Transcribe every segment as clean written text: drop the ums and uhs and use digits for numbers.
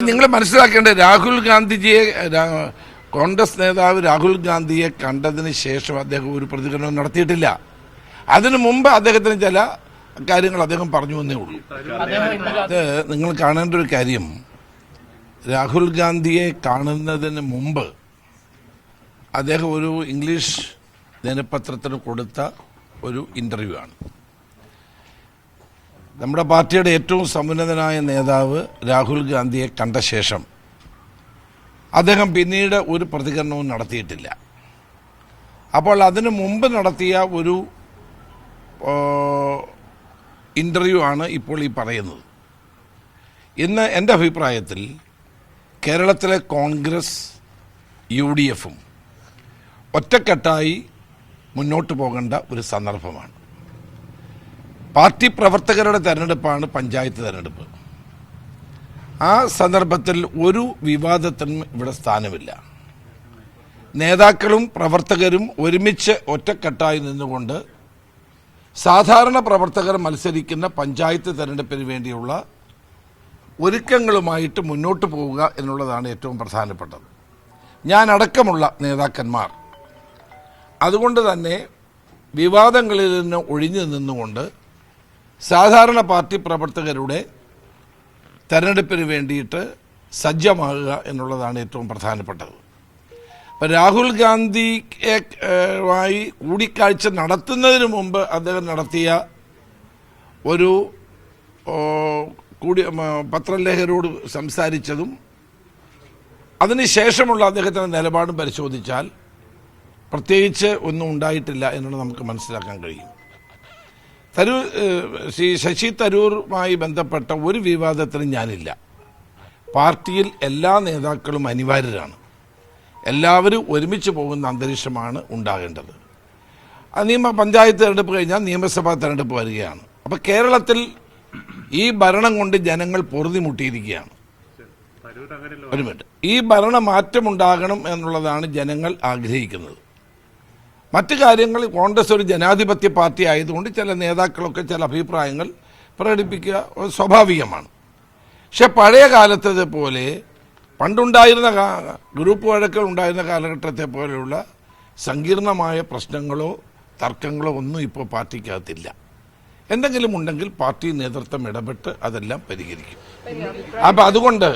നിങ്ങൾ മനസ്സിലാക്കേണ്ടത് രാഹുൽ ഗാന്ധിജിയെ കോൺഗ്രസ് നേതാവ് രാഹുൽ ഗാന്ധിയെ കണ്ടതിന് ശേഷം അദ്ദേഹം ഒരു പ്രതികരണം നടത്തിയിട്ടില്ല. അതിനു മുമ്പ് അദ്ദേഹത്തിന് ചില കാര്യങ്ങൾ അദ്ദേഹം പറഞ്ഞു എന്നേ ഉള്ളൂ. അത് നിങ്ങൾ കാണേണ്ട ഒരു കാര്യം, രാഹുൽ ഗാന്ധിയെ കാണുന്നതിന് മുമ്പ് അദ്ദേഹം ഒരു ഇംഗ്ലീഷ് ദിനപത്രത്തിന് കൊടുത്ത ഒരു ഇന്റർവ്യൂ ആണ്. നമ്മുടെ പാർട്ടിയുടെ ഏറ്റവും സമുന്നതനായ നേതാവ് രാഹുൽ ഗാന്ധിയെ കണ്ട ശേഷം അദ്ദേഹം പിന്നീട് ഒരു പ്രതികരണവും നടത്തിയിട്ടില്ല. അപ്പോൾ അതിനു മുമ്പ് നടത്തിയ ഒരു ഇന്റർവ്യൂ ആണ് ഇപ്പോൾ ഈ പറയുന്നത്. ഇന്ന് എൻ്റെ അഭിപ്രായത്തിൽ കേരളത്തിലെ കോൺഗ്രസ് UDFും ഒറ്റക്കെട്ടായി മുന്നോട്ട് പോകേണ്ട ഒരു സന്ദർഭമാണ്. പാർട്ടി പ്രവർത്തകരുടെ തെരഞ്ഞെടുപ്പാണ് പഞ്ചായത്ത് തെരഞ്ഞെടുപ്പ്. ആ സന്ദർഭത്തിൽ ഒരു വിവാദത്തിനും ഇവിടെ സ്ഥാനമില്ല. നേതാക്കളും പ്രവർത്തകരും ഒരുമിച്ച് ഒറ്റക്കെട്ടായി നിന്നുകൊണ്ട് സാധാരണ പ്രവർത്തകർ മത്സരിക്കുന്ന പഞ്ചായത്ത് തെരഞ്ഞെടുപ്പിന് വേണ്ടിയുള്ള ഒരുക്കങ്ങളുമായിട്ട് മുന്നോട്ട് പോവുക എന്നുള്ളതാണ് ഏറ്റവും പ്രധാനപ്പെട്ടത്. ഞാൻ അടക്കമുള്ള നേതാക്കന്മാർ അതുകൊണ്ട് തന്നെ വിവാദങ്ങളിൽ നിന്ന് ഒഴിഞ്ഞു നിന്നുകൊണ്ട് സാധാരണ പാർട്ടി പ്രവർത്തകരുടെ തെരഞ്ഞെടുപ്പിന് വേണ്ടിയിട്ട് സജ്ജമാകുക എന്നുള്ളതാണ് ഏറ്റവും പ്രധാനപ്പെട്ടത്. അപ്പം രാഹുൽ ഗാന്ധിയുമായി കൂടിക്കാഴ്ച നടത്തുന്നതിന് മുമ്പ് അദ്ദേഹം നടത്തിയ ഒരു പത്രലേഖകരോട് സംസാരിച്ചതും അതിനുശേഷമുള്ള അദ്ദേഹത്തിൻ്റെ നിലപാടും പരിശോധിച്ചാൽ പ്രത്യേകിച്ച് ഒന്നും ഉണ്ടായിട്ടില്ല എന്നുള്ളത് നമുക്ക് മനസ്സിലാക്കാൻ കഴിയും. ശ്രീ ശശി തരൂറുമായി ബന്ധപ്പെട്ട ഒരു വിവാദത്തിനും ഞാനില്ല. പാർട്ടിയിൽ എല്ലാ നേതാക്കളും അനിവാര്യരാണ്. എല്ലാവരും ഒരുമിച്ച് പോകുന്ന അന്തരീക്ഷമാണ് ഉണ്ടാകേണ്ടത്. പഞ്ചായത്ത് തെരഞ്ഞെടുപ്പ് കഴിഞ്ഞാൽ നിയമസഭാ തെരഞ്ഞെടുപ്പ് വരികയാണ്. അപ്പോൾ കേരളത്തിൽ ഈ ഭരണം കൊണ്ട് ജനങ്ങൾ പൊറുതിമുട്ടിയിരിക്കുകയാണ്. ഒരു മിനിറ്റ്, ഈ ഭരണമാറ്റമുണ്ടാകണം എന്നുള്ളതാണ് ജനങ്ങൾ ആഗ്രഹിക്കുന്നത്. മറ്റു കാര്യങ്ങൾ, കോൺഗ്രസ് ഒരു ജനാധിപത്യ പാർട്ടി ആയതുകൊണ്ട് ചില നേതാക്കളൊക്കെ ചില അഭിപ്രായങ്ങൾ പ്രകടിപ്പിക്കുക സ്വാഭാവികമാണ്. പക്ഷെ പഴയ കാലത്തെ പോലെ പണ്ടുണ്ടായിരുന്ന ഗ്രൂപ്പ് വഴക്കുകൾ ഉണ്ടായിരുന്ന കാലഘട്ടത്തെ പോലെയുള്ള സങ്കീർണമായ പ്രശ്നങ്ങളോ തർക്കങ്ങളോ ഒന്നും ഇപ്പോൾ പാർട്ടിക്കകത്തില്ല. എന്തെങ്കിലും ഉണ്ടെങ്കിൽ പാർട്ടി നേതൃത്വം ഇടപെട്ട് അതെല്ലാം പരിഹരിക്കും. അപ്പം അതുകൊണ്ട്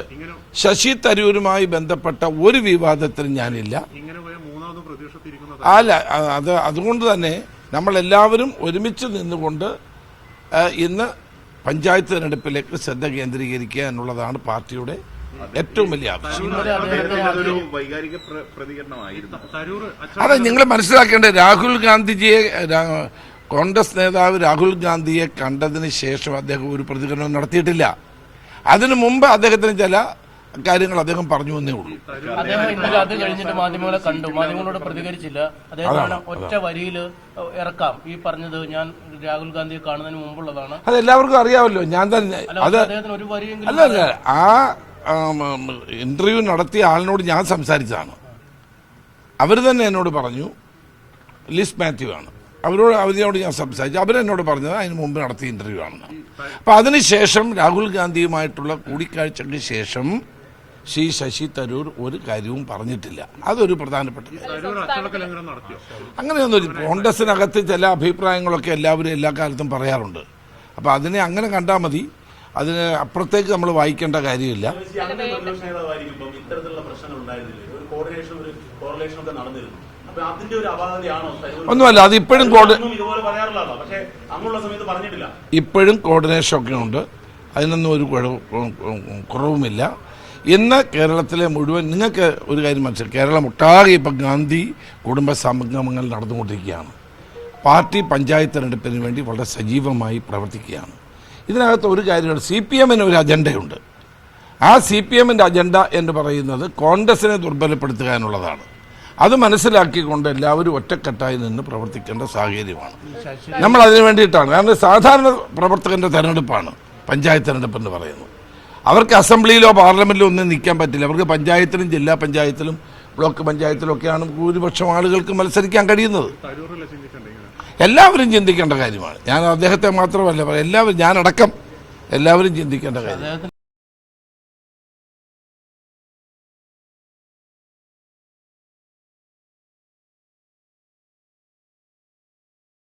ശശി തരൂരുമായി ബന്ധപ്പെട്ട ഒരു വിവാദത്തിനും ഞാനില്ല. അല്ല, അതുകൊണ്ട് തന്നെ നമ്മളെല്ലാവരും ഒരുമിച്ച് നിന്നുകൊണ്ട് ഇന്ന് പഞ്ചായത്ത് തെരഞ്ഞെടുപ്പിലേക്ക് ശ്രദ്ധ കേന്ദ്രീകരിക്കുക എന്നുള്ളതാണ് പാർട്ടിയുടെ ഏറ്റവും വലിയ ആവശ്യം. അതെ, നിങ്ങൾ മനസ്സിലാക്കേണ്ടത് രാഹുൽ ഗാന്ധിജിയെ കോൺഗ്രസ് നേതാവ് രാഹുൽ ഗാന്ധിയെ കണ്ടതിന് ശേഷം അദ്ദേഹം ഒരു പ്രതികരണം നടത്തിയിട്ടില്ല. അതിനു മുമ്പ് അദ്ദേഹത്തിന് ചില കാര്യങ്ങൾ അദ്ദേഹം പറഞ്ഞു എന്നേ ഉള്ളൂ. അദ്ദേഹം ഇന്നലെ അത് കഴിഞ്ഞിട്ട് മാധ്യമങ്ങളെ കണ്ടു, മാധ്യമങ്ങളോട് പ്രതികരിച്ചില്ല. അദ്ദേഹം ഒറ്റ വരിയിൽ ഇറക്കാം ഈ പറഞ്ഞത് ഞാൻ രാഹുൽ ഗാന്ധിയെ കാണുന്നതിന് മുമ്പുള്ളതാണ്. അത് എല്ലാവർക്കും അറിയാമല്ലോ. ഞാൻ തന്നെ അത് ഒരു വരിയെങ്കിലും അല്ല, ആ ഇന്റർവ്യൂ നടത്തിയ ആളിനോട് ഞാൻ സംസാരിച്ചതാണ്. അവർ തന്നെ എന്നോട് പറഞ്ഞു, ലിസ് മാത്യു ആണ്, അവരോട് ഞാൻ സംസാരിച്ചു. അവരെന്നോട് പറഞ്ഞത് അതിന് മുമ്പ് നടത്തിയ ഇന്റർവ്യൂ ആണെന്ന്. അപ്പം അതിനുശേഷം രാഹുൽ ഗാന്ധിയുമായിട്ടുള്ള കൂടിക്കാഴ്ചയ്ക്ക് ശേഷം ശ്രീ ശശി തരൂർ ഒരു കാര്യവും പറഞ്ഞിട്ടില്ല. അതൊരു പ്രധാനപ്പെട്ട കാര്യം. അങ്ങനെയൊന്നും കോൺഗ്രസിനകത്ത് ചില അഭിപ്രായങ്ങളൊക്കെ എല്ലാവരും എല്ലാ കാലത്തും പറയാറുണ്ട്. അപ്പം അതിനെ അങ്ങനെ കണ്ടാൽ മതി. അതിന് അപ്പുറത്തേക്ക് നമ്മൾ വായിക്കേണ്ട കാര്യമില്ല. ഒന്നുമല്ല, അത് ഇപ്പോഴും കോർഡിനേഷൻ ഒക്കെ ഉണ്ട്. അതിനൊന്നും ഒരു കുറവുമില്ല. ഇന്ന് കേരളത്തിലെ മുഴുവൻ, നിങ്ങൾക്ക് ഒരു കാര്യം മനസ്സിലാക്കി, കേരളം ഒട്ടാകെ ഇപ്പം ഗാന്ധി കുടുംബ സംഗമങ്ങൾ നടന്നുകൊണ്ടിരിക്കുകയാണ്. പാർട്ടി പഞ്ചായത്ത് തെരഞ്ഞെടുപ്പിന് വേണ്ടി വളരെ സജീവമായി പ്രവർത്തിക്കുകയാണ്. ഇതിനകത്ത് ഒരു കാര്യമാണ്, CPMന് ഒരു അജണ്ടയുണ്ട്. ആ CPMന്റെ അജണ്ട എന്ന് പറയുന്നത് കോൺഗ്രസിനെ ദുർബലപ്പെടുത്തുക എന്നുള്ളതാണ്. അത് മനസ്സിലാക്കിക്കൊണ്ട് എല്ലാവരും ഒറ്റക്കെട്ടായി നിന്ന് പ്രവർത്തിക്കേണ്ട സാഹചര്യമാണ്. നമ്മൾ അതിന് വേണ്ടിയിട്ടാണ്. കാരണം സാധാരണ പ്രവർത്തകന്റെ തെരഞ്ഞെടുപ്പാണ് പഞ്ചായത്ത് തെരഞ്ഞെടുപ്പ് എന്ന് പറയുന്നത്. അവർക്ക് അസംബ്ലിയിലോ പാർലമെന്റിലോ ഒന്നും നിൽക്കാൻ പറ്റില്ല. അവർക്ക് പഞ്ചായത്തിലും ജില്ലാ പഞ്ചായത്തിലും ബ്ലോക്ക് പഞ്ചായത്തിലും ഒക്കെയാണ് ഭൂരിപക്ഷം ആളുകൾക്ക് മത്സരിക്കാൻ കഴിയുന്നത്. എല്ലാവരും ചിന്തിക്കേണ്ട കാര്യമാണ്. ഞാൻ അദ്ദേഹത്തെ മാത്രമല്ല, എല്ലാവരും, ഞാനടക്കം എല്ലാവരും ചിന്തിക്കേണ്ട കാര്യം.